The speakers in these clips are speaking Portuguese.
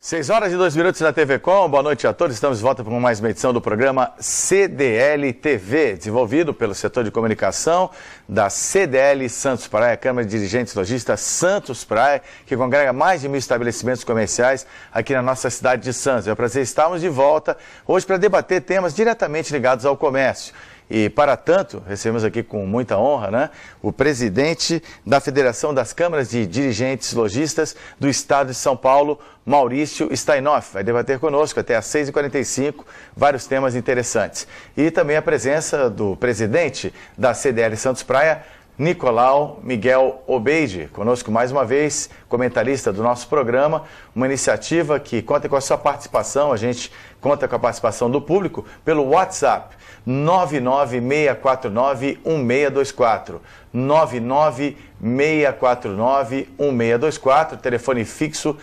6h02 na TV Com, boa noite a todos, estamos de volta para mais uma edição do programa CDL TV, desenvolvido pelo setor de comunicação da CDL Santos Praia, Câmara de Dirigentes Lojistas Santos Praia, que congrega mais de 1.000 estabelecimentos comerciais aqui na nossa cidade de Santos. É um prazer estarmos de volta hoje para debater temas diretamente ligados ao comércio. E, para tanto, recebemos aqui com muita honra, o presidente da Federação das Câmaras de Dirigentes Lojistas do Estado de São Paulo, Maurício Steinoff. Vai debater conosco até às 6h45 vários temas interessantes. E também a presença do presidente da CDL Santos Praia, Nicolau Miguel Obeide, conosco mais uma vez, comentarista do nosso programa, uma iniciativa que conta com a sua participação, a gente conta com a participação do público pelo WhatsApp 996491624, 996491624, telefone fixo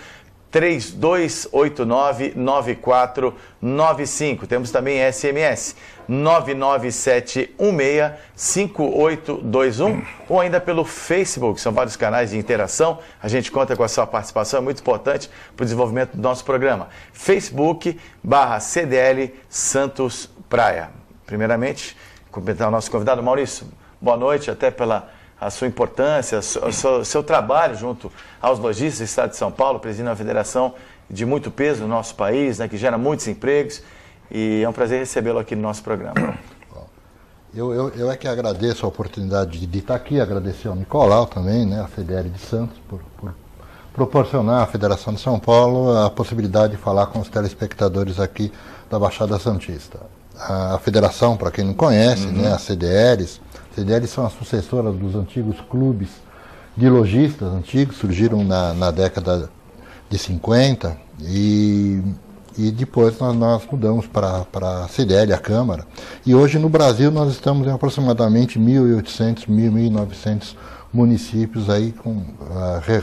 3289-9495. Temos também SMS 997165821 ou ainda pelo Facebook, são vários canais de interação. A gente conta com a sua participação, é muito importante para o desenvolvimento do nosso programa. Facebook/CDL Santos Praia. Primeiramente, cumprimentar o nosso convidado Maurício. Boa noite, até pela a sua importância, o seu trabalho junto aos lojistas do Estado de São Paulo, presidindo uma federação de muito peso no nosso país, que gera muitos empregos, e é um prazer recebê-lo aqui no nosso programa. Eu é que agradeço a oportunidade de estar aqui, agradecer ao Nicolau também, a CDL de Santos, por proporcionar à Federação de São Paulo a possibilidade de falar com os telespectadores aqui da Baixada Santista. A Federação, para quem não conhece, as CDLs são as sucessoras dos antigos clubes de lojistas antigos, surgiram na década de 50 e depois nós mudamos para a CDL, a Câmara. E hoje no Brasil nós estamos em aproximadamente 1.800, 1.900 municípios aí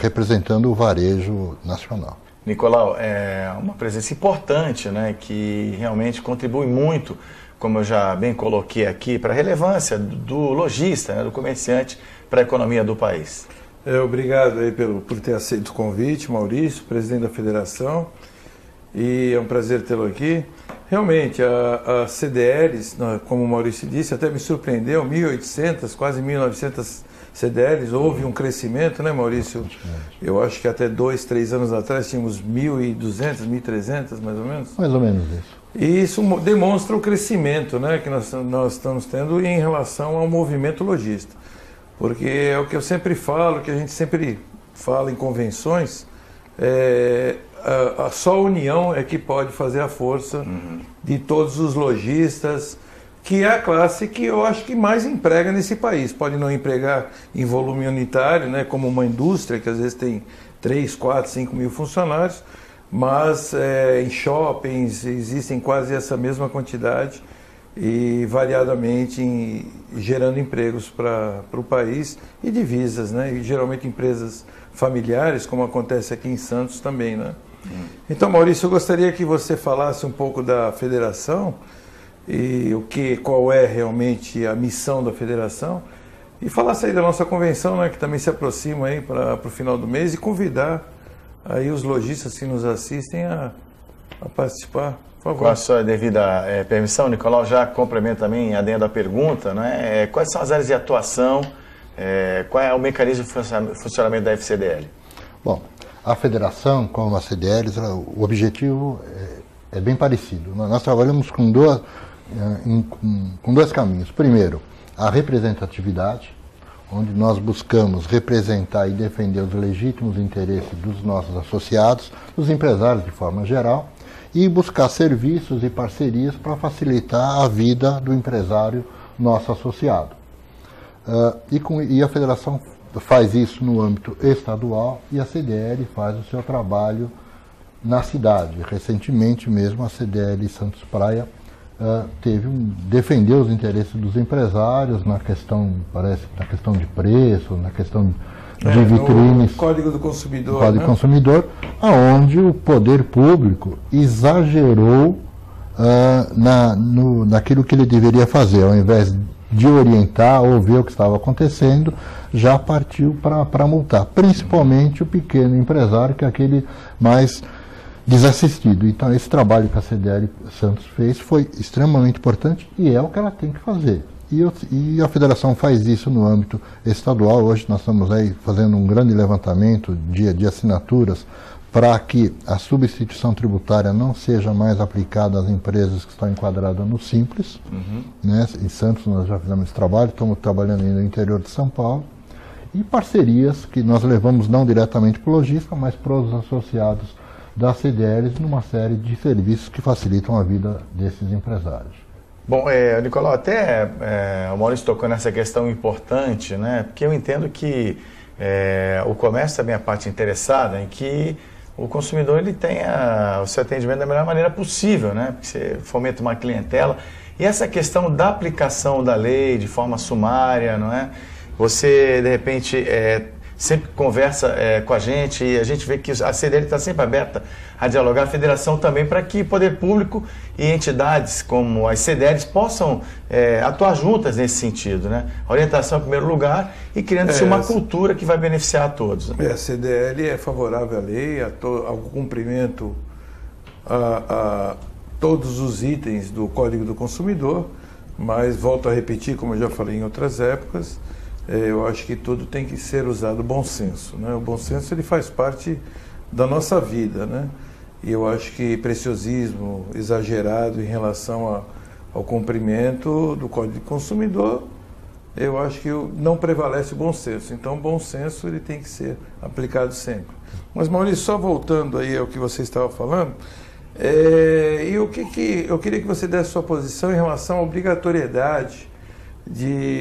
representando o varejo nacional. Nicolau, é uma presença importante, que realmente contribui muito, como eu já bem coloquei aqui, para a relevância do lojista, do comerciante, para a economia do país. Obrigado aí por ter aceito o convite, Maurício, presidente da federação, e é um prazer tê-lo aqui. Realmente, a CDLs, como o Maurício disse, até me surpreendeu, 1.800, quase 1.900 CDLs, houve um crescimento, Maurício? Eu acho que até 2, 3 anos atrás tínhamos 1.200, 1.300, mais ou menos? Mais ou menos isso. E isso demonstra o crescimento que nós estamos tendo em relação ao movimento lojista. Porque é o que eu sempre falo, que a gente sempre fala em convenções, só a união é que pode fazer a força de todos os lojistas, que é a classe que eu acho que mais emprega nesse país. Pode não empregar em volume unitário, como uma indústria, que às vezes tem 3, 4, 5 mil funcionários, mas em shoppings existem quase essa mesma quantidade e variadamente gerando empregos para o país e divisas, e geralmente empresas familiares, como acontece aqui em Santos também. Então, Maurício, eu gostaria que você falasse um pouco da federação e qual é realmente a missão da federação, e falasse aí da nossa convenção, que também se aproxima aí para o final do mês, e convidar aí os lojistas que nos assistem a participar, por favor. Com a sua devida permissão, Nicolau, já complementa também, adendo à pergunta, quais são as áreas de atuação, qual é o mecanismo de funcionamento da FCDL? Bom, a federação, como a CDL, o objetivo é bem parecido. Nós trabalhamos com dois caminhos. Primeiro, a representatividade, onde nós buscamos representar e defender os legítimos interesses dos nossos associados, dos empresários de forma geral, e buscar serviços e parcerias para facilitar a vida do empresário nosso associado. E a federação faz isso no âmbito estadual e a CDL faz o seu trabalho na cidade. Recentemente mesmo a CDL Santos Praia defendeu os interesses dos empresários na questão de preço, na questão de vitrines. O Código do Consumidor. Código do Consumidor, onde o poder público exagerou naquilo que ele deveria fazer, ao invés de orientar ou ver o que estava acontecendo, já partiu para multar, principalmente o pequeno empresário, que é aquele mais desassistido. Então, esse trabalho que a CDL Santos fez foi extremamente importante e é o que ela tem que fazer. E a federação faz isso no âmbito estadual. Hoje nós estamos aí fazendo um grande levantamento de assinaturas para que a substituição tributária não seja mais aplicada às empresas que estão enquadradas no Simples. Né? Em Santos nós já fizemos esse trabalho, estamos trabalhando ainda no interior de São Paulo. E parcerias que nós levamos não diretamente para o lojista, mas para os associados das CDLs numa série de serviços que facilitam a vida desses empresários. Bom, Nicolau, até o Maurício tocou nessa questão importante, né? Porque eu entendo que o comércio também é a parte interessada em que o consumidor ele tenha o seu atendimento da melhor maneira possível, né? Porque você fomenta uma clientela. E essa questão da aplicação da lei de forma sumária, não é? Você, de repente, sempre conversa com a gente e a gente vê que a CDL está sempre aberta a dialogar, a federação também, para que o poder público e entidades como as CDLs possam atuar juntas nesse sentido, né? A orientação em primeiro lugar e criando-se uma cultura que vai beneficiar a todos. A CDL é favorável à lei, ao cumprimento a todos os itens do Código do Consumidor, mas volto a repetir, como eu já falei em outras épocas, eu acho que tudo tem que ser usado bom senso, né? O bom senso ele faz parte da nossa vida, né? E eu acho que preciosismo exagerado em relação ao cumprimento do Código do Consumidor, eu acho que não prevalece o bom senso. Então, o bom senso ele tem que ser aplicado sempre. Mas, Maurício, só voltando aí ao que você estava falando, eu queria que você desse sua posição em relação à obrigatoriedade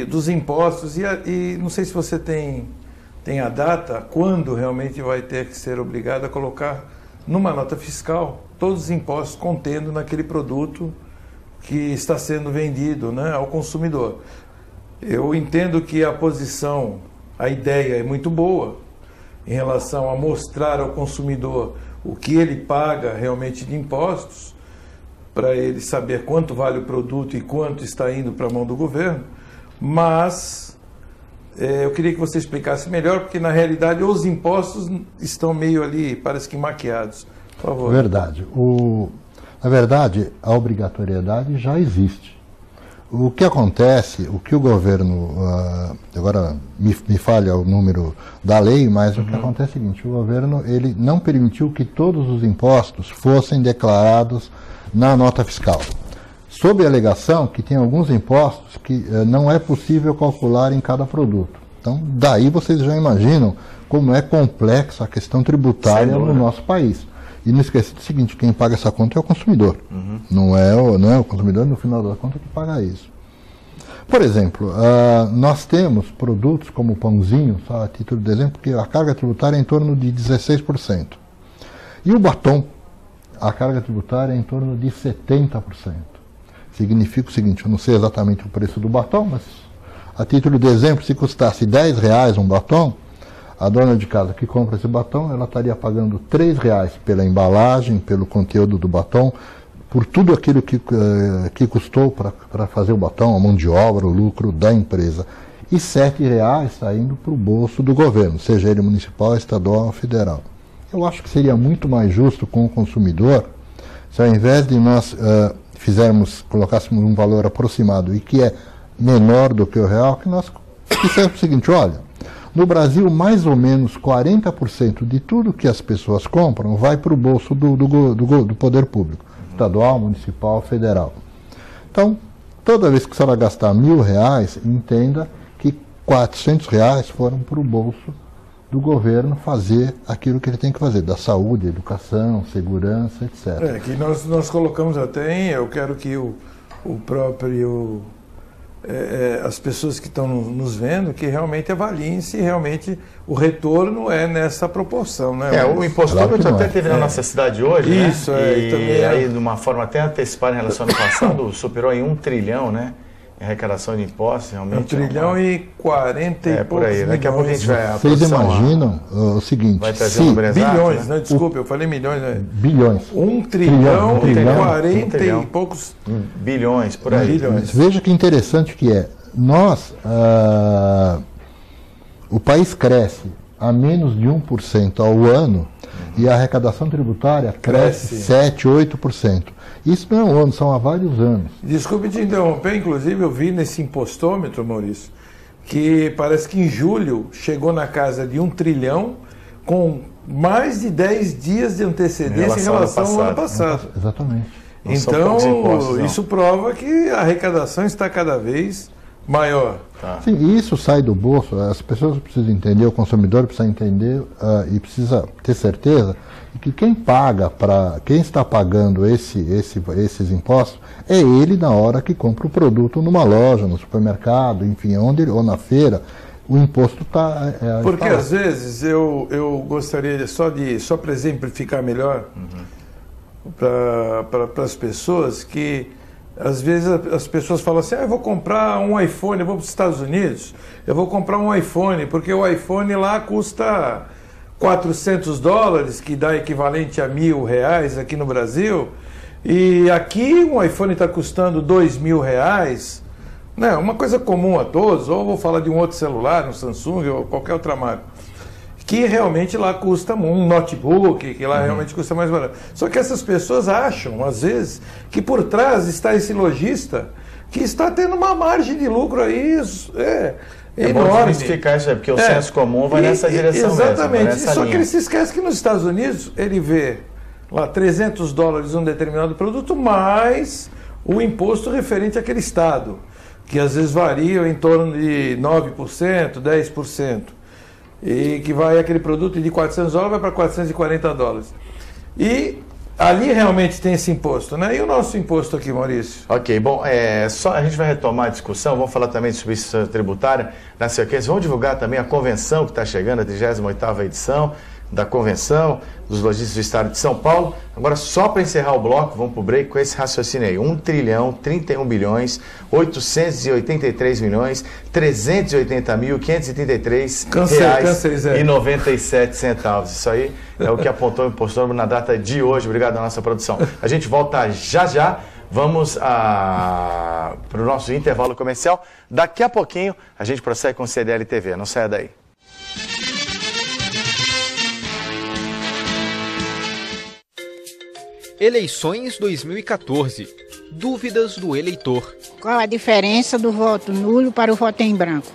dos impostos e não sei se você tem a data quando realmente vai ter que ser obrigado a colocar numa nota fiscal todos os impostos contendo naquele produto que está sendo vendido, né, ao consumidor. Eu entendo que a ideia é muito boa em relação a mostrar ao consumidor o que ele paga realmente de impostos, para ele saber quanto vale o produto e quanto está indo para a mão do governo, mas eu queria que você explicasse melhor, porque na realidade os impostos estão meio ali, parece que maquiados. Por favor. Verdade. Na verdade, a obrigatoriedade já existe. O que acontece, o que o governo, agora me falha o número da lei, mas o que acontece é o seguinte, o governo ele não permitiu que todos os impostos fossem declarados na nota fiscal, sob a alegação que tem alguns impostos que não é possível calcular em cada produto. Então, daí vocês já imaginam como é complexa a questão tributária no nosso país. E não esqueça do seguinte, quem paga essa conta é o consumidor. Não é o consumidor, no final da conta, que paga isso. Por exemplo, nós temos produtos como o pãozinho, só a título de exemplo, que a carga tributária é em torno de 16%. E o batom, a carga tributária é em torno de 70%. Significa o seguinte, eu não sei exatamente o preço do batom, mas a título de exemplo, se custasse R$10 um batom, a dona de casa que compra esse batom, ela estaria pagando R$3 pela embalagem, pelo conteúdo do batom, por tudo aquilo que custou para fazer o batom, a mão de obra, o lucro da empresa. E R$7 está indo para o bolso do governo, seja ele municipal, estadual ou federal. Eu acho que seria muito mais justo com o consumidor, se ao invés de nós colocássemos um valor aproximado e que é menor do que o real, que nós disséssemos o seguinte, olha, no Brasil, mais ou menos 40% de tudo que as pessoas compram vai para o bolso do poder público, estadual, municipal, federal. Então, toda vez que a senhora gastar R$1.000, entenda que R$400 foram para o bolso do governo fazer aquilo que ele tem que fazer, da saúde, educação, segurança, etc. Que nós colocamos até eu quero que o próprio... as pessoas que estão nos vendo, que realmente avaliem se realmente o retorno é nessa proporção, né? O impostor que até teve na nossa cidade hoje, isso, né? E também aí, de uma forma até antecipada em relação ao ano passado, superou em 1 trilhão, né? Em arrecadação de impostos, realmente. 1 trilhão e 40 e por aí. Daqui a pouco a gente vai... Vocês imaginam o seguinte... Vai trazer um número exato, bilhões, né? Desculpa, eu falei milhões, né? Bilhões. 1 trilhão e 40 e poucos... Bilhões, por aí. Bilhões. Veja que interessante que é. O país cresce a menos de 1% ao ano e a arrecadação tributária cresce 7, 8%. Isso não é um ano, são há vários anos. Desculpe te interromper, inclusive eu vi nesse impostômetro, Maurício, que parece que em julho chegou na casa de 1 trilhão com mais de 10 dias de antecedência em relação ao ano passado. Exatamente. Então, isso prova que a arrecadação está cada vez maior. Tá. Sim, isso sai do bolso, as pessoas precisam entender, o consumidor precisa entender e precisa ter certeza que quem paga, quem está pagando esses impostos é ele na hora que compra o produto numa loja, no supermercado, enfim, ou na feira. O imposto está... Porque às vezes eu gostaria só para exemplificar melhor para as pessoas que às vezes as pessoas falam assim, eu vou comprar um iPhone, eu vou para os Estados Unidos, eu vou comprar um iPhone, porque o iPhone lá custa $400, que dá equivalente a R$1.000 aqui no Brasil, e aqui um iPhone está custando R$2.000, né? Uma coisa comum a todos, ou vou falar de um outro celular, um Samsung ou qualquer outra marca, que realmente lá custa um notebook, que lá realmente custa mais barato. Só que essas pessoas acham, às vezes, que por trás está esse lojista que está tendo uma margem de lucro aí enorme. Bom desmistificar isso aí, porque o senso comum vai nessa direção mesmo. Exatamente. Só que ele se esquece que nos Estados Unidos ele vê lá $300 um determinado produto, mais o imposto referente àquele estado, que às vezes varia em torno de 9%, 10%. E que vai aquele produto de $400 vai para $440. E ali realmente tem esse imposto, né? E o nosso imposto aqui, Maurício? Ok, bom, a gente vai retomar a discussão, vamos falar também de substituição tributária na sequência, vamos divulgar também a convenção que está chegando, a 38ª edição da Convenção dos Lojistas do Estado de São Paulo. Agora, só para encerrar o bloco, vamos para o break com esse raciocínio aí. 1.031.883.380.533 reais e 97 centavos. Isso aí é o que apontou o impostor na data de hoje. Obrigado à nossa produção. A gente volta já. Vamos para o nosso intervalo comercial. Daqui a pouquinho a gente prossegue com o CDL TV. Não saia daí. Eleições 2014. Dúvidas do eleitor. Qual a diferença do voto nulo para o voto em branco?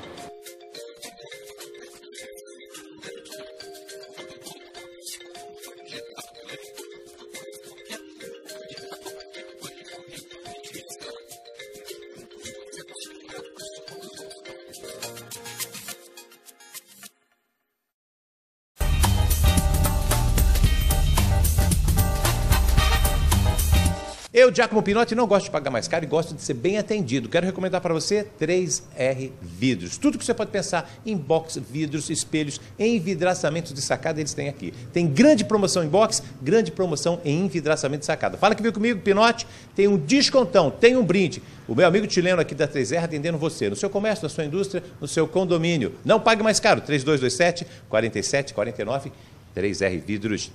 Eu, Giacomo Pinotti, não gosto de pagar mais caro e gosto de ser bem atendido. Quero recomendar para você 3R Vidros. Tudo que você pode pensar em box, vidros, espelhos, envidraçamentos de sacada, eles têm aqui. Tem grande promoção em box, grande promoção em envidraçamento de sacada. Fala que veio comigo, Pinotti, tem um descontão, tem um brinde. O meu amigo chileno aqui da 3R atendendo você, no seu comércio, na sua indústria, no seu condomínio. Não pague mais caro, 3227-4749, 3R Vidros.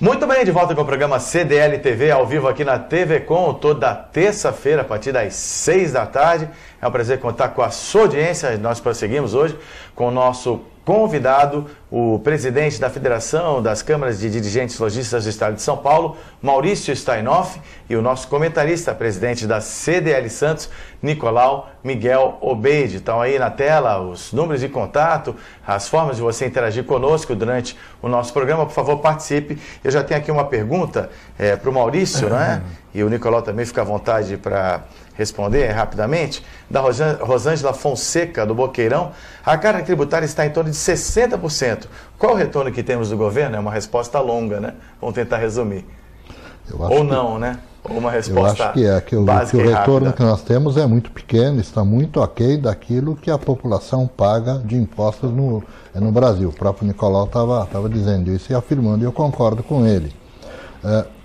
Muito bem, de volta com o programa CDL TV, ao vivo aqui na TV Com, toda terça-feira, a partir das 6 da tarde. É um prazer contar com a sua audiência. Nós prosseguimos hoje com o nosso convidado, o presidente da Federação das Câmaras de Dirigentes Lojistas do Estado de São Paulo, Maurício Steinoff, e o nosso comentarista, presidente da CDL Santos, Nicolau Miguel Obeide. Estão aí na tela os números de contato, as formas de você interagir conosco durante o nosso programa. Por favor, participe. Eu já tenho aqui uma pergunta para o Maurício, né? E o Nicolau também fica à vontade para responder rapidamente. Da Rosângela Fonseca, do Boqueirão. A carga tributária está em torno de 60%. Qual o retorno que temos do governo? É uma resposta longa, né? Vamos tentar resumir. Ou não, né? Ou uma resposta básica o e retorno rápida. que nós temos é muito pequeno, está muito aquém daquilo que a população paga de impostos no Brasil. O próprio Nicolau estava dizendo isso e afirmando, e eu concordo com ele.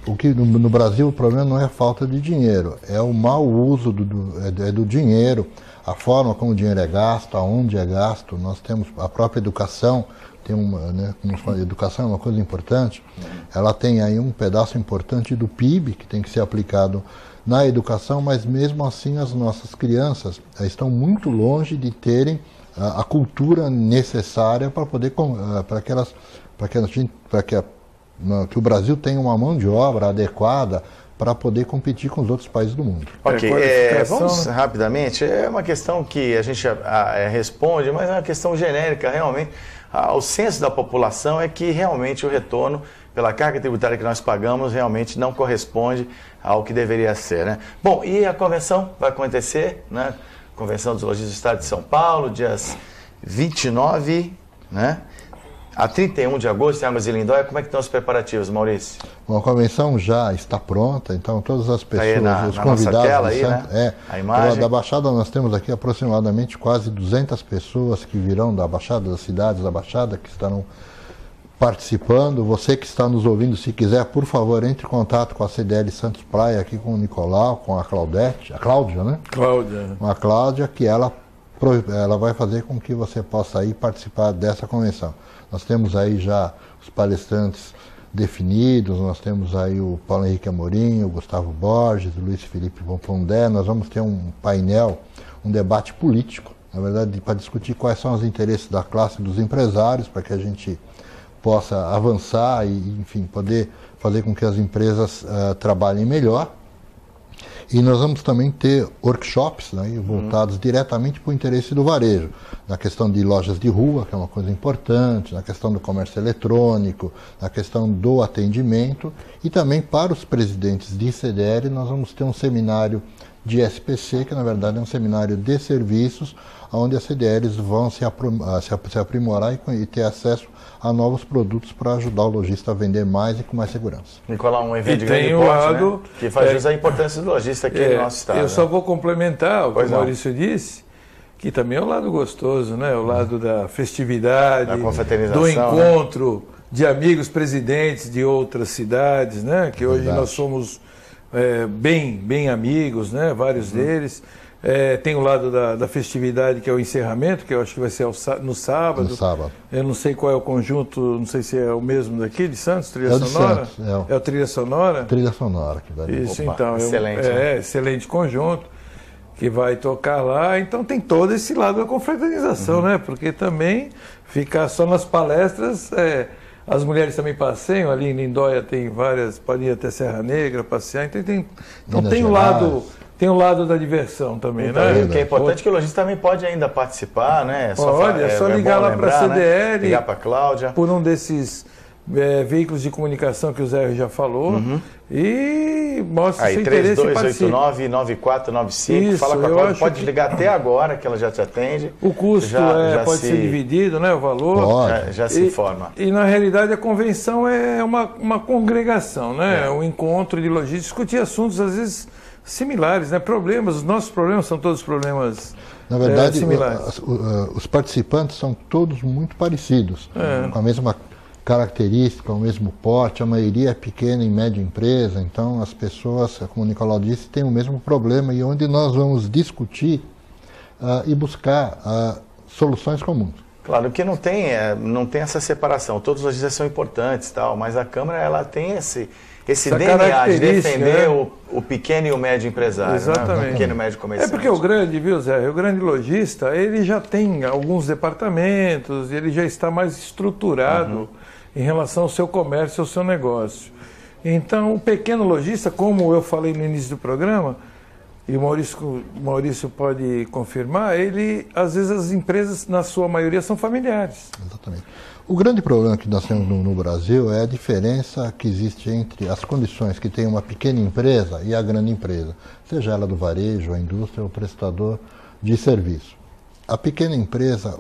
O que no Brasil o problema não é a falta de dinheiro, é o mau uso do dinheiro, a forma como o dinheiro é gasto, aonde é gasto. Nós temos a própria educação, tem uma, né, como se fala, educação é uma coisa importante, ela tem aí um pedaço importante do PIB que tem que ser aplicado na educação, mas mesmo assim as nossas crianças estão muito longe de terem a cultura necessária para poder, que o Brasil tenha uma mão de obra adequada para poder competir com os outros países do mundo. Ok, vamos rapidamente, é uma questão que a gente responde, mas é uma questão genérica, realmente. O senso da população é que realmente o retorno pela carga tributária que nós pagamos realmente não corresponde ao que deveria ser, né? Bom, e a convenção vai acontecer, né? Convenção dos Lojistas do Estado de São Paulo, dias 29, né? A 31 de agosto, em Águas de Lindóia. Como é que estão os preparativos, Maurício? Bom, a convenção já está pronta, então todas as pessoas, aí os convidados tela aí, né? A imagem. Da Baixada nós temos aqui aproximadamente quase 200 pessoas que virão da Baixada, das cidades da Baixada, que estarão participando. Você que está nos ouvindo, se quiser, por favor, entre em contato com a CDL Santos Praia, aqui com o Nicolau, com a Cláudia, né? Com a Cláudia, que ela vai fazer com que você possa ir participar dessa convenção. Nós temos aí já os palestrantes definidos, nós temos aí o Paulo Henrique Amorim, o Gustavo Borges, o Luiz Felipe Pondé. Nós vamos ter um painel, um debate político, na verdade, para discutir quais são os interesses da classe dos empresários, para que a gente possa avançar e, enfim, poder fazer com que as empresas trabalhem melhor. E nós vamos também ter workshops, né, voltados diretamente para o interesse do varejo, na questão de lojas de rua, que é uma coisa importante, na questão do comércio eletrônico, na questão do atendimento, e também para os presidentes de CDL nós vamos ter um seminário de SPC, que na verdade é um seminário de serviços, onde as CDLs vão se aprimorar e ter acesso a novos produtos para ajudar o lojista a vender mais e com mais segurança. Nicolau, um evento de grande porte, né? Que faz jus à importância do lojista aqui no nosso estado. Eu só vou complementar o que o Maurício disse, que também é o lado gostoso, né? O lado da festividade, da confraternização, do encontro, né, de amigos presidentes de outras cidades, né? Que hoje nós somos bem amigos, né? Vários deles. Tem o lado da festividade, que é o encerramento, que eu acho que vai ser no sábado. No sábado. Eu não sei qual é o conjunto, não sei se é o mesmo daqui, de Santos, Trilha Sonora? Santos, é o Trilha Sonora? Trilha Sonora. Que vai... Isso, Opa, então. excelente. Excelente conjunto, que vai tocar lá. Então tem todo esse lado da confraternização, né? Porque também ficar só nas palestras... As mulheres também passeiam, ali em Lindóia tem várias, podem ir até Serra Negra passear, então tem o lado da diversão também, então, né? O que é importante é que o lojista também pode ainda participar, né? É só ligar lá para a CDL, ligar para a Cláudia. Por um desses veículos de comunicação que o Zé já falou, e mostra seu interesse e participe. 3289-9495, fala com a Cláudia, pode ligar até agora que ela já te atende. O custo pode ser dividido, né, o valor. Já se informa. E na realidade a convenção é uma congregação, né? Um encontro de lojistas, discutir assuntos às vezes similares, né? Problemas, os nossos problemas são todos problemas na verdade, similares. Os participantes são todos muito parecidos, com a mesma característica, o mesmo porte, a maioria é pequena e média empresa, então as pessoas, como o Nicolau disse, têm o mesmo problema e onde nós vamos discutir e buscar soluções comuns. Claro que não tem essa separação, todos os lojistas são importantes, tal, mas a Câmara ela tem esse DNA de defender o pequeno e o médio empresário. Exatamente. Né? O pequeno e médio comerciante. É porque o grande, viu, Zé? O grande lojista, ele já tem alguns departamentos, ele já está mais estruturado em relação ao seu comércio, ao seu negócio. Então, o pequeno lojista, como eu falei no início do programa, e o Maurício pode confirmar, às vezes as empresas, na sua maioria, são familiares. Exatamente. O grande problema que nós temos no Brasil é a diferença que existe entre as condições que tem uma pequena empresa e a grande empresa, seja ela do varejo, a indústria ou o prestador de serviço. A pequena empresa,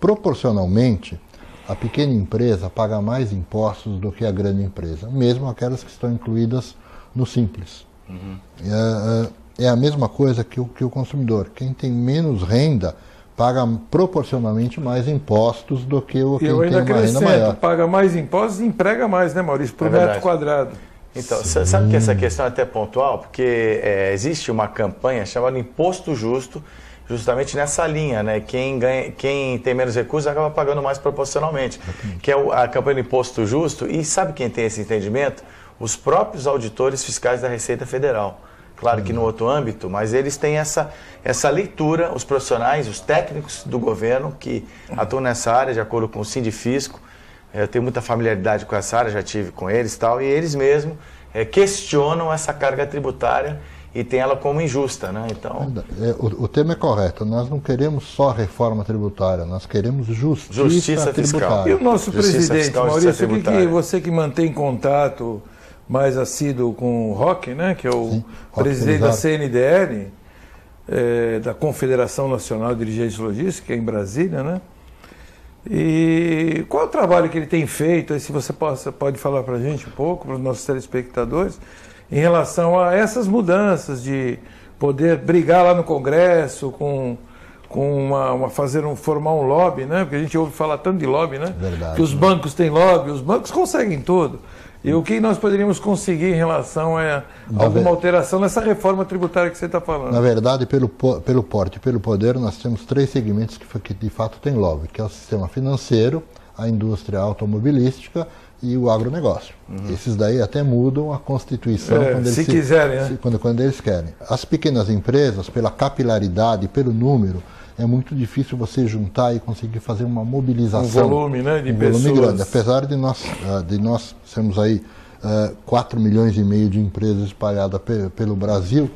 proporcionalmente, a pequena empresa paga mais impostos do que a grande empresa, mesmo aquelas que estão incluídas no Simples. É a mesma coisa que o consumidor. Quem tem menos renda paga proporcionalmente mais impostos do que quem tem uma renda maior. Paga mais impostos e emprega mais, né, Maurício, por metro quadrado. Então, sabe que essa questão é até pontual? Porque existe uma campanha chamada Imposto Justo, justamente nessa linha, né? Quem tem menos recursos acaba pagando mais proporcionalmente, que é a campanha do Imposto Justo. E sabe quem tem esse entendimento? Os próprios auditores fiscais da Receita Federal. Claro que no outro âmbito, mas eles têm essa leitura, os profissionais, os técnicos do governo que atuam nessa área, de acordo com o Sindifisco. Eu tenho muita familiaridade com essa área, já tive com eles e tal, e eles mesmos questionam essa carga tributária e tem ela como injusta, né? Então, o tema é correto. Nós não queremos só reforma tributária, nós queremos justiça fiscal. tributária. E o nosso Justiça presidente, fiscal, Maurício, tributária. você que mantém contato mais assíduo com o Roque, né, que é o presidente da CNDL, da Confederação Nacional de Dirigentes Logísticos, que é em Brasília, né? E qual é o trabalho que ele tem feito, aí, se você pode falar para a gente um pouco, para os nossos telespectadores, em relação a essas mudanças de poder brigar lá no Congresso formar um lobby, né? Porque a gente ouve falar tanto de lobby, né? Verdade, que os bancos têm lobby, os bancos conseguem tudo. E o que nós poderíamos conseguir em relação a alguma alteração nessa reforma tributária que você está falando? Na verdade, pelo porte e pelo poder, nós temos 3 segmentos que de fato têm lobby, que é o sistema financeiro, a indústria automobilística e o agronegócio. Esses daí até mudam a Constituição quiserem, né? quando eles querem. As pequenas empresas, pela capilaridade, pelo número, é muito difícil você juntar e conseguir fazer uma mobilização. Um volume, né, de pessoas. Volume grande. Apesar de nós sermos aí 4 milhões e meio de empresas espalhadas pelo Brasil,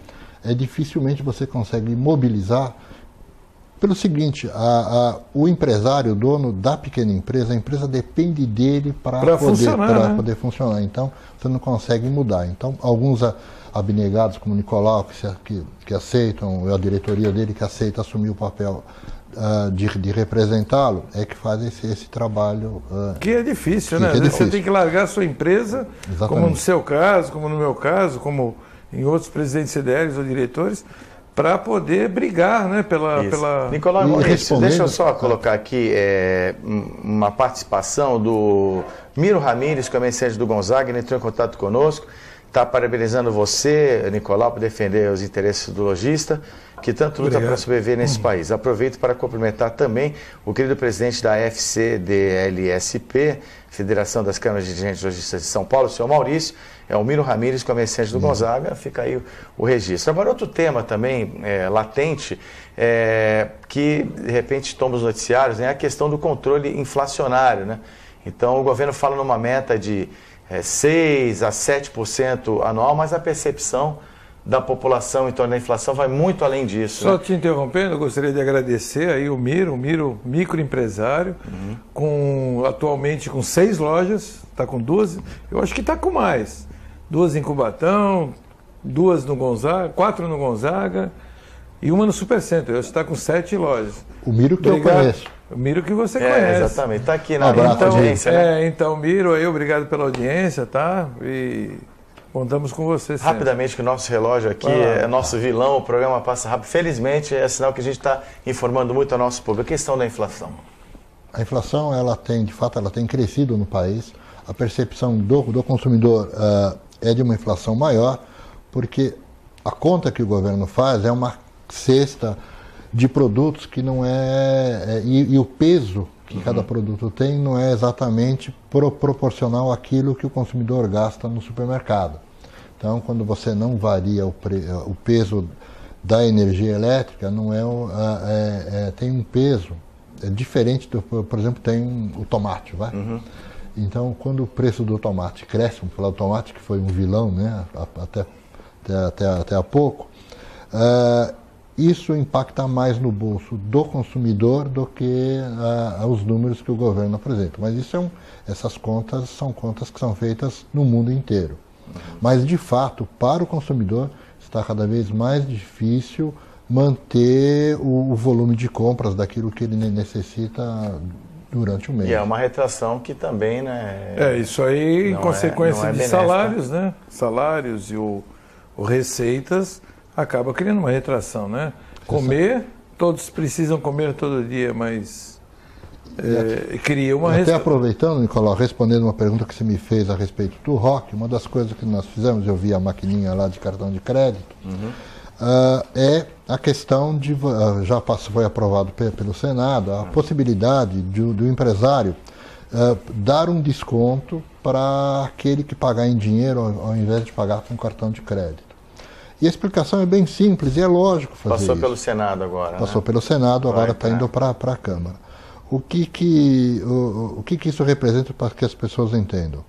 dificilmente você consegue mobilizar. Pelo seguinte, o empresário, o dono da pequena empresa, a empresa depende dele para poder funcionar. Então, você não consegue mudar. Então, alguns abnegados, como o Nicolau, que aceitam, a diretoria dele que aceita assumir o papel de representá-lo, que faz esse trabalho. Que é difícil, né? Você tem que largar a sua empresa, exatamente, como no seu caso, como no meu caso, como em outros presidentes CDLs ou diretores, para poder brigar, né, pela... Nicolau e Maurício, deixa eu só colocar aqui uma participação do Miro Ramírez, que é comerciante do Gonzaga, ele entrou em contato conosco, está parabenizando você, Nicolau, por defender os interesses do lojista, que tanto luta para sobreviver nesse país. Aproveito para cumprimentar também o querido presidente da FCDLSP, Federação das Câmaras de Dirigentes Lojistas de São Paulo, o senhor Maurício, é o Miro Ramírez, comerciante do Gonzaga, fica aí o registro. Agora, outro tema também latente, que de repente toma os noticiários, é a questão do controle inflacionário, né? Então, o governo fala numa meta de 6% a 7% anual, mas a percepção da população em torno da inflação vai muito além disso. Só te interrompendo, eu gostaria de agradecer aí o Miro microempresário, atualmente com 6 lojas, está com 2, eu acho que está com mais. 2 em Cubatão, 2 no Gonzaga, 4 no Gonzaga e uma no Supercenter. Eu está com 7 lojas. O Miro que eu conheço. O Miro que você conhece. Exatamente, está aqui na audiência. Né? Então, Miro, aí, obrigado pela audiência, tá? E contamos com você sempre. Rapidamente, que o nosso relógio aqui é nosso vilão, o programa passa rápido. Felizmente, é sinal que a gente está informando muito ao nosso público. A questão da inflação. A inflação, de fato, ela tem crescido no país. A percepção do consumidor é de uma inflação maior, porque a conta que o governo faz é uma cesta de produtos que não e o peso que cada produto tem não é exatamente proporcional àquilo que o consumidor gasta no supermercado. Então, quando você não varia o peso da energia elétrica, não tem um peso diferente por exemplo, tem o tomate, vai? Então, quando o preço do tomate cresce, vamos falar do tomate que foi um vilão, né, até há pouco, isso impacta mais no bolso do consumidor do que os números que o governo apresenta. Mas essas contas são contas que são feitas no mundo inteiro. Mas, de fato, para o consumidor, está cada vez mais difícil manter o volume de compras daquilo que ele necessita durante o mês. E é uma retração que também, né? Isso aí em consequência de salários, né? Salários e o receitas acaba criando uma retração, né? Comer, todos precisam comer todo dia, mas cria uma retração. Até aproveitando, Nicolau, respondendo uma pergunta que você me fez a respeito do Roque, uma das coisas que nós fizemos, eu vi a maquininha lá de cartão de crédito, é a questão de, já foi aprovado pelo Senado, a possibilidade do empresário dar um desconto para aquele que pagar em dinheiro ao invés de pagar com cartão de crédito. E a explicação é bem simples e é lógico fazer isso. Passou pelo Senado agora. Passou pelo Senado, agora está indo para a Câmara. O que isso representa para que as pessoas entendam?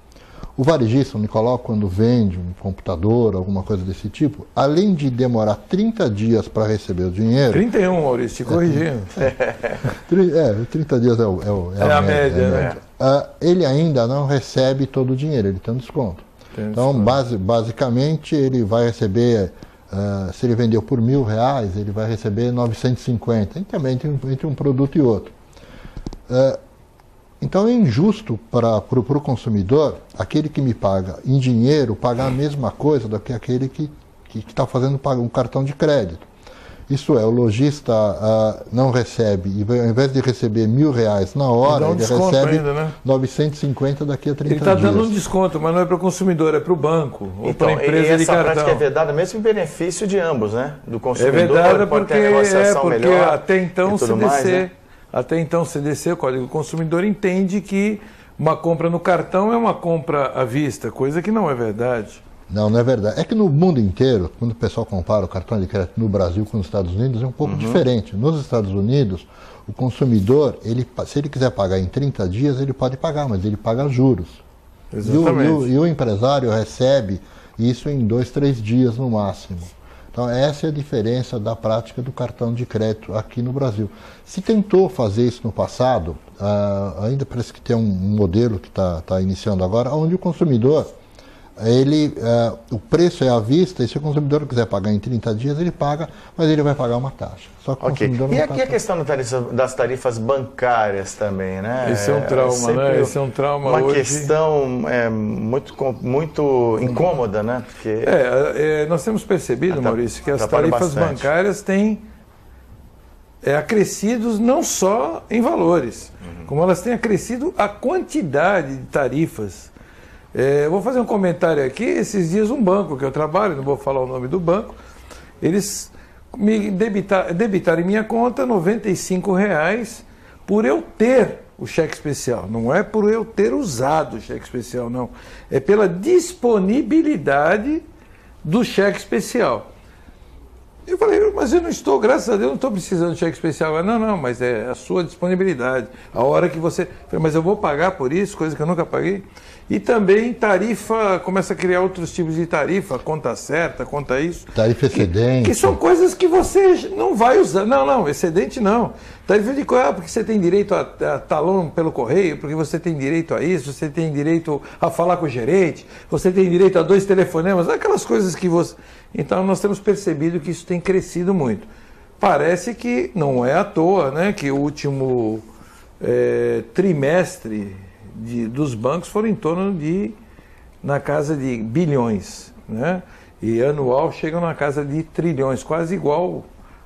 O varejista, o Nicolau, quando vende um computador, alguma coisa desse tipo, além de demorar 30 dias para receber o dinheiro... 31, Maurício, te corrigindo. 30 dias é a média, né? Ele ainda não recebe todo o dinheiro, ele tem um desconto. Então, basicamente, ele vai receber, se ele vendeu por R$1.000, ele vai receber 950, e também entre um produto e outro. Então é injusto para o consumidor, aquele que me paga em dinheiro, pagar a mesma coisa do que aquele que está fazendo um cartão de crédito. Isso é, o lojista não recebe, e ao invés de receber R$1.000 na hora, ele recebe ainda, né? 950 daqui a 30 dias. Ele está dando um desconto, mas não é para o consumidor, é para o banco, ou para a empresa de cartão. Essa prática é vedada mesmo em benefício de ambos, né? Do consumidor, é vedada pode ter negociação melhor até então Até então, o CDC, o Código do Consumidor, entende que uma compra no cartão é uma compra à vista, coisa que não é verdade. Não é verdade. É que no mundo inteiro, quando o pessoal compara o cartão de crédito no Brasil com os Estados Unidos, é um pouco diferente. Nos Estados Unidos, o consumidor, se ele quiser pagar em 30 dias, ele pode pagar, mas ele paga juros. Exatamente. E o empresário recebe isso em 2, 3 dias no máximo. Então, essa é a diferença da prática do cartão de crédito aqui no Brasil. Se tentou fazer isso no passado, ainda parece que tem um modelo que está iniciando agora, onde o consumidor, o preço é à vista, e se o consumidor quiser pagar em 30 dias, ele paga, mas ele vai pagar uma taxa. Só que o consumidor não e aqui a questão das tarifas bancárias também, né? Esse é um trauma, né? Esse é um trauma uma hoje. Questão muito incômoda, né? Porque nós temos percebido, Maurício, que as tarifas bancárias têm acrescidos não só em valores, como elas têm acrescido a quantidade de tarifas. Eu vou fazer um comentário aqui. Esses dias um banco que eu trabalho, não vou falar o nome do banco, eles me debitaram em minha conta R$95 por eu ter o cheque especial. Não é por eu ter usado o cheque especial, não. É pela disponibilidade do cheque especial. Eu falei, mas eu não estou, graças a Deus, não estou precisando de cheque especial. Não, mas é a sua disponibilidade. A hora que você... Mas eu vou pagar por isso, coisa que eu nunca paguei. E também tarifa, começa a criar outros tipos de tarifa, conta certa, conta isso. Tarifa excedente. Que são coisas que você não vai usar. Não, excedente não. Tarifa de coisa, porque você tem direito a talão pelo correio, porque você tem direito a isso, você tem direito a falar com o gerente, você tem direito a 2 telefonemas, aquelas coisas que você... Então nós temos percebido que isso tem crescido muito. Parece que não é à toa, né, que o último trimestre dos bancos foram em torno na casa de bilhões, né? E anual chegam na casa de trilhões, quase igual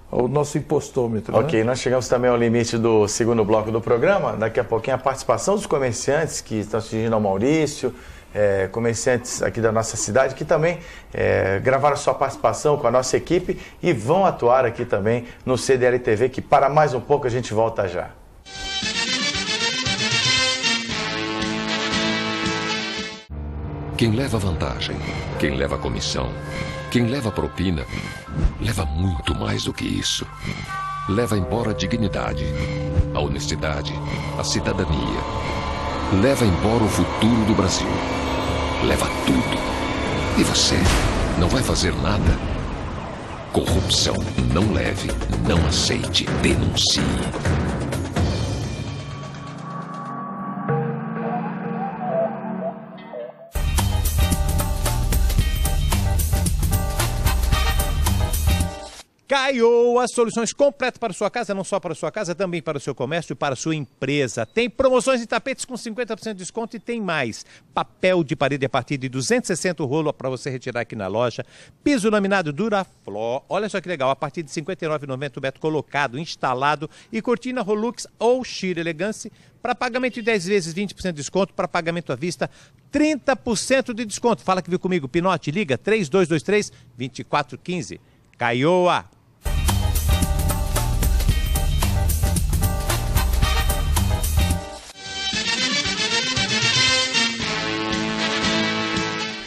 ao nosso impostômetro. Ok, né? Nós chegamos também ao limite do segundo bloco do programa. Daqui a pouquinho a participação dos comerciantes que estão assistindo ao Maurício, comerciantes aqui da nossa cidade, que também gravaram sua participação com a nossa equipe e vão atuar aqui também no CDL TV, que para mais um pouco a gente volta já. Quem leva vantagem, quem leva comissão, quem leva propina, leva muito mais do que isso. Leva embora a dignidade, a honestidade, a cidadania. Leva embora o futuro do Brasil. Leva tudo. E você não vai fazer nada? Corrupção. Não leve, não aceite, denuncie. Caioa, soluções completas para a sua casa, não só para a sua casa, também para o seu comércio e para a sua empresa. Tem promoções de tapetes com 50% de desconto e tem mais. Papel de parede a partir de 260 o rolo para você retirar aqui na loja. Piso laminado Duraflor, olha só que legal, a partir de R$ 59,90 o metro colocado, instalado. E cortina Rolux ou Sheer Elegance para pagamento de 10 vezes, 20% de desconto. Para pagamento à vista, 30% de desconto. Fala que viu comigo, Pinote, liga 3223-2415. Caioa.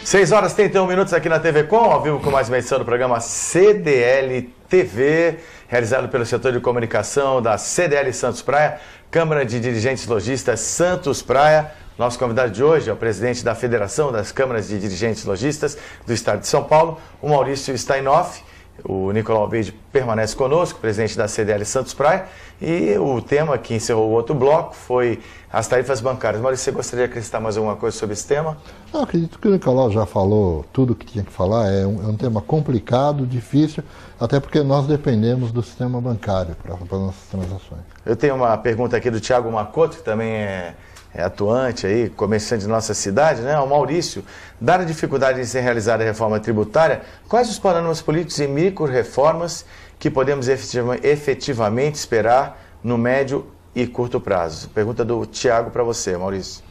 6 horas e 31 minutos aqui na TV Com, ao vivo com mais uma edição do programa CDL TV, realizado pelo setor de comunicação da CDL Santos Praia, Câmara de Dirigentes Lojistas Santos Praia. Nosso convidado de hoje é o presidente da Federação das Câmaras de Dirigentes Lojistas do Estado de São Paulo, o Maurício Steinoff. O Nicolau Alveide permanece conosco, presidente da CDL Santos Praia, e o tema que encerrou o outro bloco foi as tarifas bancárias. Maurício, você gostaria de acrescentar mais alguma coisa sobre esse tema? Eu acredito que o Nicolau já falou tudo o que tinha que falar. É um tema complicado, difícil, até porque nós dependemos do sistema bancário para as nossas transações. Eu tenho uma pergunta aqui do Thiago Macoto, que também é atuante aí, comerciante de nossa cidade, né? O Maurício, dada a dificuldade em ser realizada a reforma tributária, quais os parâmetros políticos e micro-reformas que podemos efetivamente esperar no médio e curto prazo? Pergunta do Thiago para você, Maurício.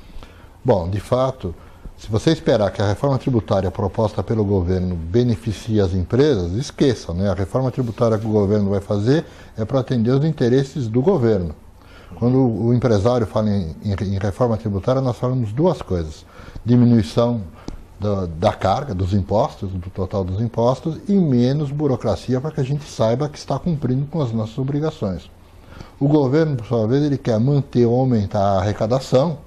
Bom, de fato, se você esperar que a reforma tributária proposta pelo governo beneficie as empresas, esqueça, né? A reforma tributária que o governo vai fazer é para atender os interesses do governo. Quando o empresário fala em reforma tributária, nós falamos duas coisas: diminuição da carga, dos impostos, do total dos impostos, e menos burocracia para que a gente saiba que está cumprindo com as nossas obrigações. O governo, por sua vez, ele quer manter ou aumentar a arrecadação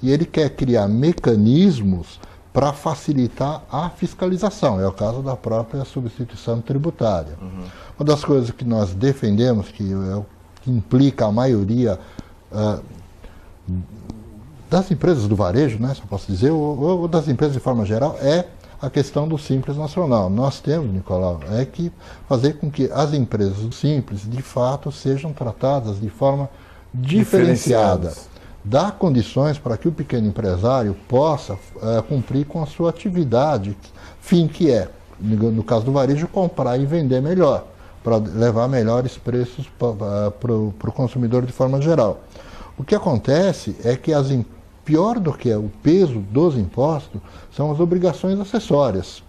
e ele quer criar mecanismos para facilitar a fiscalização. É o caso da própria substituição tributária. Uma das coisas que nós defendemos, que implica a maioria das empresas do varejo, né, se eu posso dizer, ou das empresas de forma geral, é a questão do Simples Nacional. Nós temos, Nicolau, que fazer com que as empresas do Simples, de fato, sejam tratadas de forma diferenciada. Dar condições para que o pequeno empresário possa cumprir com a sua atividade, fim que é, no caso do varejo, comprar e vender melhor, para levar melhores preços para o consumidor de forma geral. O que acontece é que pior do que o peso dos impostos são as obrigações acessórias.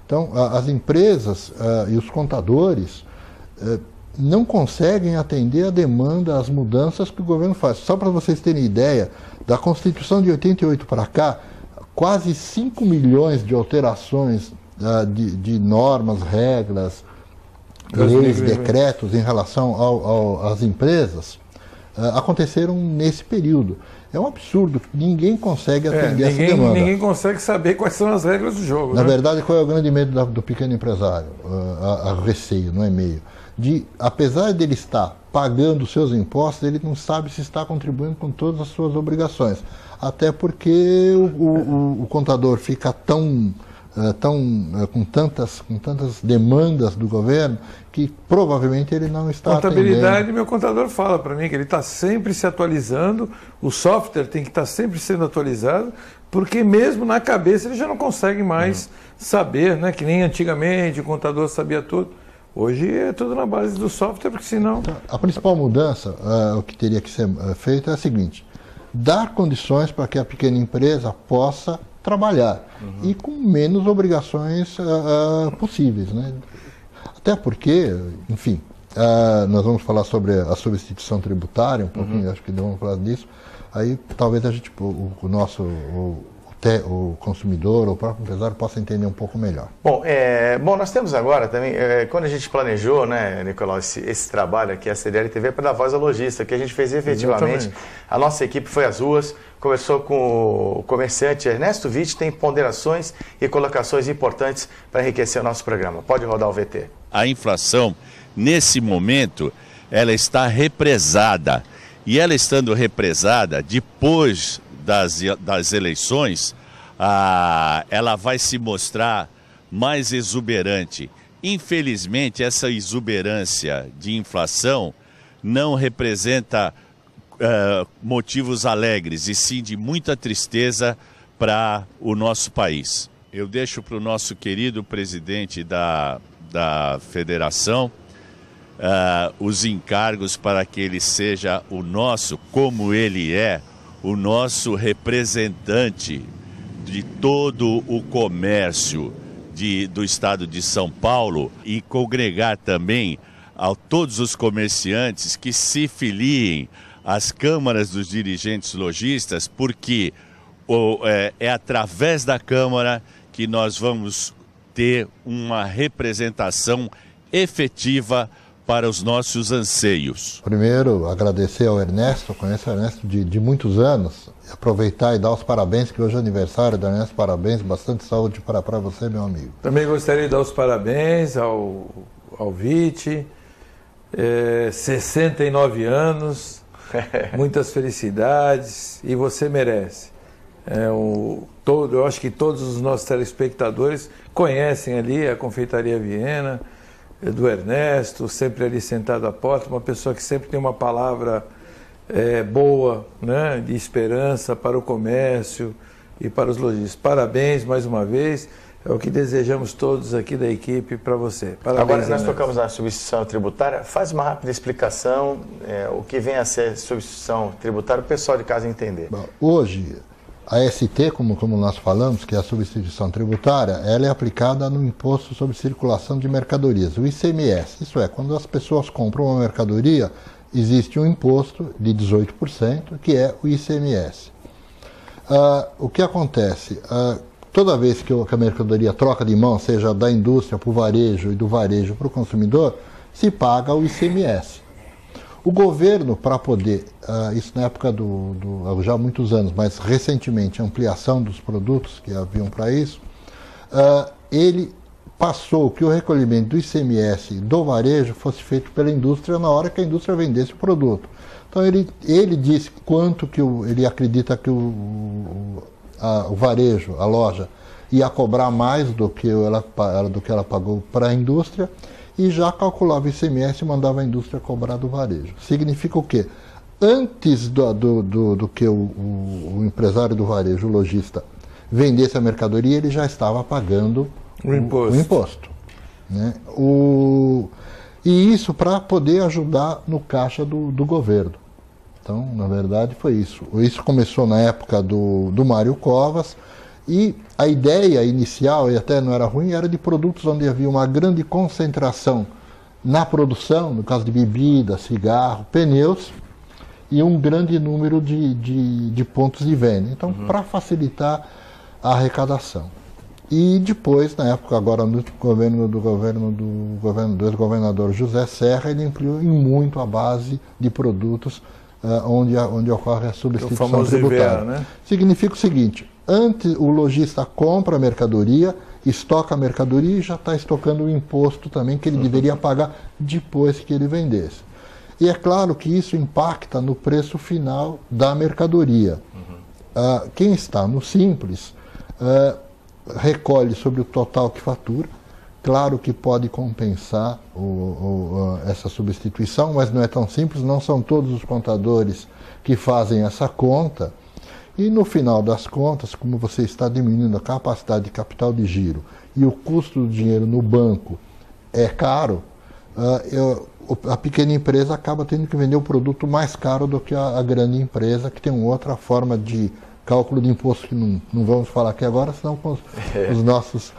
Então, as empresas e os contadores não conseguem atender a demanda, as mudanças que o governo faz. Só para vocês terem ideia, da Constituição de 88 para cá, quase 5 milhões de alterações de normas, regras, leis, decretos em relação às empresas aconteceram nesse período. É um absurdo, ninguém consegue atender essa demanda. Ninguém consegue saber quais são as regras do jogo. Na verdade, qual é o grande medo do pequeno empresário? A receio, não é meio. Apesar dele estar pagando os seus impostos, ele não sabe se está contribuindo com todas as suas obrigações. Até porque o contador fica com tantas demandas do governo que provavelmente ele não está atendendo. Meu contador fala para mim que ele está sempre se atualizando, o software tem que estar sempre sendo atualizado, porque mesmo na cabeça ele já não consegue mais saber, né? Que nem antigamente o contador sabia tudo. Hoje é tudo na base do software, porque senão... A principal mudança, o que teria que ser feito é a seguinte: dar condições para que a pequena empresa possa trabalhar e com menos obrigações possíveis, né? Até porque, enfim, nós vamos falar sobre a substituição tributária, um pouquinho, acho que vamos falar disso. Aí talvez a gente, o consumidor ou o próprio empresário possa entender um pouco melhor. Bom, nós temos agora também, quando a gente planejou, né, Nicolau, esse trabalho aqui, a CDL TV, para dar voz ao lojista, que a gente fez efetivamente. Exatamente. A nossa equipe foi às ruas, conversou com o comerciante Ernesto Witt, tem ponderações e colocações importantes para enriquecer o nosso programa. Pode rodar o VT. A inflação, nesse momento, ela está represada. E ela estando represada, depois das eleições, ela vai se mostrar mais exuberante. Infelizmente, essa exuberância de inflação não representa motivos alegres, e sim de muita tristeza para o nosso país. Eu deixo para o nosso querido presidente da federação os encargos para que ele seja o nosso, como ele é, o nosso representante de todo o comércio do estado de São Paulo, e congregar também a todos os comerciantes que se filiem às câmaras dos dirigentes lojistas, porque é através da Câmara que que nós vamos ter uma representação efetiva para os nossos anseios. Primeiro, agradecer ao Ernesto, conheço o Ernesto de muitos anos, e aproveitar e dar os parabéns, que hoje é aniversário do Ernesto, parabéns, bastante saúde para você, meu amigo. Também gostaria de dar os parabéns ao Vite, 69 anos, muitas felicidades, e você merece. Eu acho que todos os nossos telespectadores conhecem ali a Confeitaria Viena, do Ernesto, sempre ali sentado à porta, uma pessoa que sempre tem uma palavra boa, né, de esperança para o comércio e para os lojistas. Parabéns mais uma vez, é o que desejamos todos aqui da equipe para você. Parabéns. Agora nós tocamos na substituição tributária, faz uma rápida explicação, o que vem a ser substituição tributária, o pessoal de casa entender. Bom, hoje, a ST, como nós falamos, que é a substituição tributária, ela é aplicada no Imposto sobre Circulação de Mercadorias, o ICMS. Isso é, quando as pessoas compram uma mercadoria, existe um imposto de 18%, que é o ICMS. O que acontece? Toda vez que a mercadoria troca de mão, seja da indústria para o varejo e do varejo para o consumidor, se paga o ICMS. O governo, para poder, isso na época já há muitos anos, mas recentemente, a ampliação dos produtos que haviam para isso, ele passou que o recolhimento do ICMS do varejo fosse feito pela indústria na hora que a indústria vendesse o produto. Então ele disse quanto que ele acredita que o varejo, a loja, ia cobrar mais do que ela pagou para a indústria, e já calculava o ICMS e mandava a indústria cobrar do varejo. Significa o quê? Antes do que o empresário do varejo, o lojista, vendesse a mercadoria, ele já estava pagando o imposto. Né? E isso para poder ajudar no caixa do governo. Então, na verdade, foi isso. Isso começou na época do Mário Covas, e a ideia inicial, e até não era ruim, era de produtos onde havia uma grande concentração na produção, no caso de bebida, cigarro, pneus, e um grande número de pontos de venda. Então, para facilitar a arrecadação. E depois, na época, agora no governo do ex-governador José Serra, ele ampliou em muito a base de produtos onde ocorre a substituição tributária. IVA, né? Significa o seguinte: antes o lojista compra a mercadoria, estoca a mercadoria e já está estocando o imposto também que ele deveria pagar depois que ele vendesse. E é claro que isso impacta no preço final da mercadoria. Quem está no Simples recolhe sobre o total que fatura. Claro que pode compensar essa substituição, mas não é tão simples, não são todos os contadores que fazem essa conta. E no final das contas, como você está diminuindo a capacidade de capital de giro e o custo do dinheiro no banco é caro, a pequena empresa acaba tendo que vender o produto mais caro do que a grande empresa, que tem uma outra forma de cálculo de imposto que não vamos falar aqui agora, senão os nossos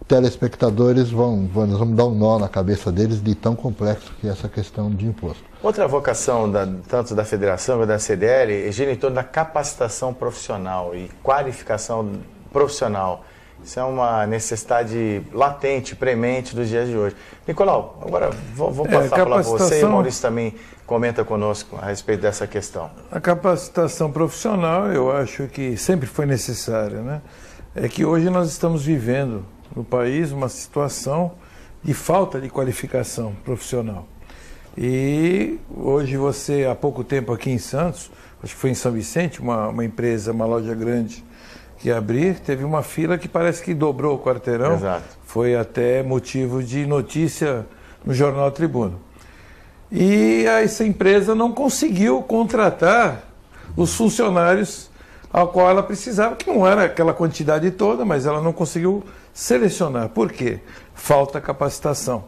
telespectadores nós vamos dar um nó na cabeça deles de tão complexo que é essa questão de imposto. Outra vocação, tanto da Federação quanto da CDL, gira em torno da capacitação profissional e qualificação profissional. Isso é uma necessidade latente, premente dos dias de hoje. Nicolau, agora vou passar para você, e o Maurício também comenta conosco a respeito dessa questão. A capacitação profissional, eu acho que sempre foi necessária, né? É que hoje nós estamos vivendo no país uma situação de falta de qualificação profissional. E hoje você, há pouco tempo aqui em Santos, acho que foi em São Vicente, uma empresa, uma loja grande que abrir, teve uma fila que parece que dobrou o quarteirão. Exato. Foi até motivo de notícia no Jornal Tribuna. E essa empresa não conseguiu contratar os funcionários ao qual ela precisava, que não era aquela quantidade toda, mas ela não conseguiu selecionar. Por quê? Falta capacitação.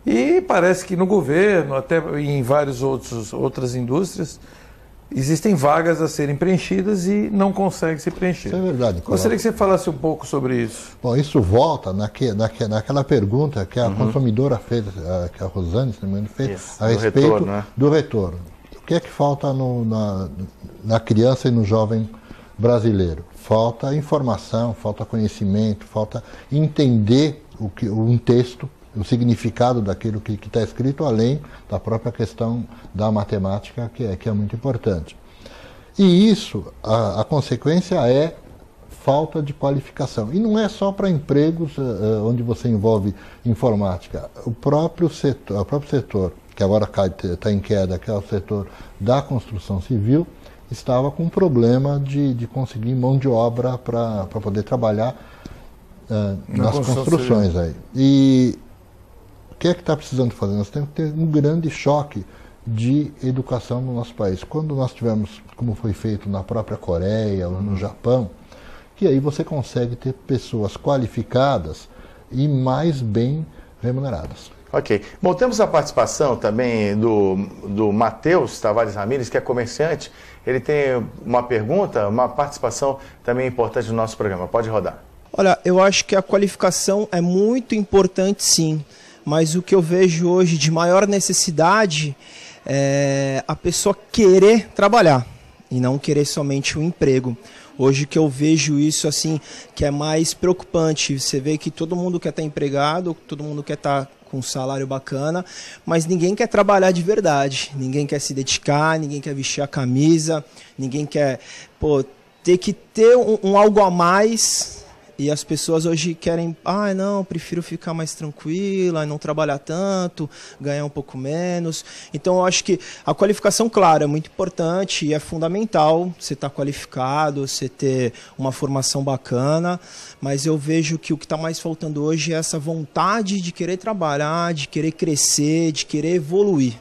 E parece que no governo, até em várias outras indústrias, existem vagas a serem preenchidas e não conseguem ser preenchidas. Isso é verdade. Gostaria que você falasse um pouco sobre isso. Bom, isso volta naquela pergunta que a consumidora fez, que a Rosane, se não me engano, fez, a respeito do retorno. O que é que falta na criança e no jovem brasileiro? Falta informação, falta conhecimento, falta entender um texto, o significado daquilo que está escrito, além da própria questão da matemática, que é muito importante. E isso, a consequência é falta de qualificação. E não é só para empregos onde você envolve informática. O próprio setor, que agora está em queda, que é o setor da construção civil, estava com um problema de conseguir mão de obra para poder trabalhar nas construções aí. E o que é que está precisando fazer? Nós temos que ter um grande choque de educação no nosso país. Quando nós tivemos, como foi feito na própria Coreia ou no Japão, que aí você consegue ter pessoas qualificadas e mais bem remuneradas. Ok. Bom, temos a participação também do Matheus Tavares Ramírez, que é comerciante. Ele tem uma pergunta, uma participação também importante no nosso programa. Pode rodar. Olha, eu acho que a qualificação é muito importante, sim. Mas o que eu vejo hoje de maior necessidade é a pessoa querer trabalhar e não querer somente um emprego. Hoje que eu vejo isso assim, que é mais preocupante. Você vê que todo mundo quer estar empregado, todo mundo quer estar com um salário bacana, mas ninguém quer trabalhar de verdade. Ninguém quer se dedicar, ninguém quer vestir a camisa, ninguém quer ter que ter um algo a mais. E as pessoas hoje querem, não, prefiro ficar mais tranquila, não trabalhar tanto, ganhar um pouco menos. Então eu acho que a qualificação, claro, é muito importante e é fundamental você estar qualificado, você ter uma formação bacana, mas eu vejo que o que está mais faltando hoje é essa vontade de querer trabalhar, de querer crescer, de querer evoluir.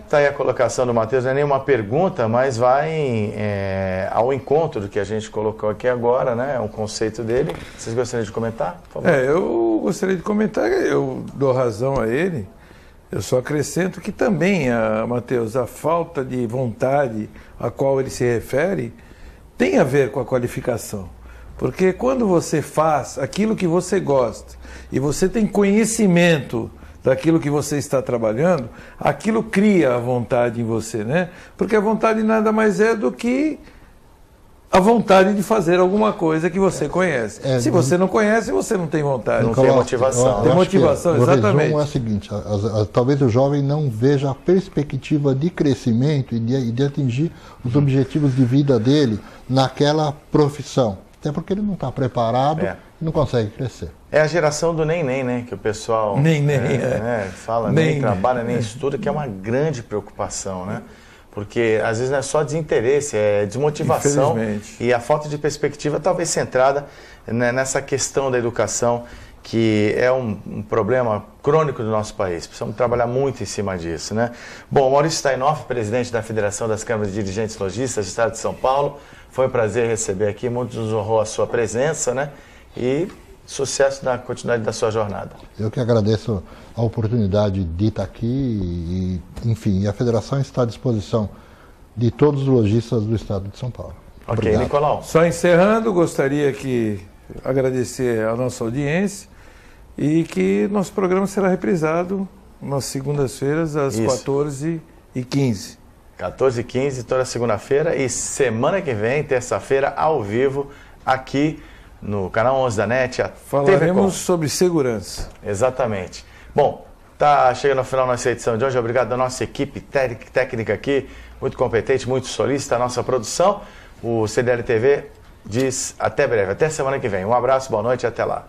Tá aí a colocação do Matheus, não é nenhuma pergunta, mas vai ao encontro do que a gente colocou aqui agora, né? É um conceito dele. Vocês gostariam de comentar, por favor? Eu gostaria de comentar, eu dou razão a ele, eu só acrescento que também, Matheus, a falta de vontade a qual ele se refere tem a ver com a qualificação. Porque quando você faz aquilo que você gosta e você tem conhecimento daquilo que você está trabalhando, aquilo cria a vontade em você, né? Porque a vontade nada mais é do que a vontade de fazer alguma coisa que você conhece. Se você não conhece, você não tem vontade. Não tem motivação. Tem motivação, exatamente. O resumo é o seguinte, talvez o jovem não veja a perspectiva de crescimento e de atingir os objetivos de vida dele naquela profissão. Até porque ele não está preparado e não consegue crescer. É a geração do nem, né? Que o pessoal fala, nem trabalha, nem estuda, que é uma grande preocupação, né? Porque às vezes não é só desinteresse, é desmotivação e a falta de perspectiva talvez centrada nessa questão da educação, que é um problema crônico do nosso país. Precisamos trabalhar muito em cima disso, né? Bom, Maurício Steinoff, presidente da Federação das Câmaras de Dirigentes Lojistas do Estado de São Paulo, foi um prazer receber aqui, muito nos honrou a sua presença, né? E sucesso na continuidade da sua jornada. Eu que agradeço a oportunidade de estar aqui enfim, a Federação está à disposição de todos os lojistas do Estado de São Paulo. Ok, obrigado. Nicolau. Só encerrando, gostaria de agradecer a nossa audiência e que nosso programa será reprisado nas segundas-feiras às 14h15. 14h15, toda segunda-feira, e semana que vem, terça-feira, ao vivo, aqui no canal 11 da NET. Falaremos sobre segurança. Exatamente. Bom, tá chegando ao final nossa edição de hoje. Obrigado à nossa equipe técnica aqui, muito competente, muito solícita, a nossa produção. O CDL TV diz até breve, até semana que vem. Um abraço, boa noite e até lá.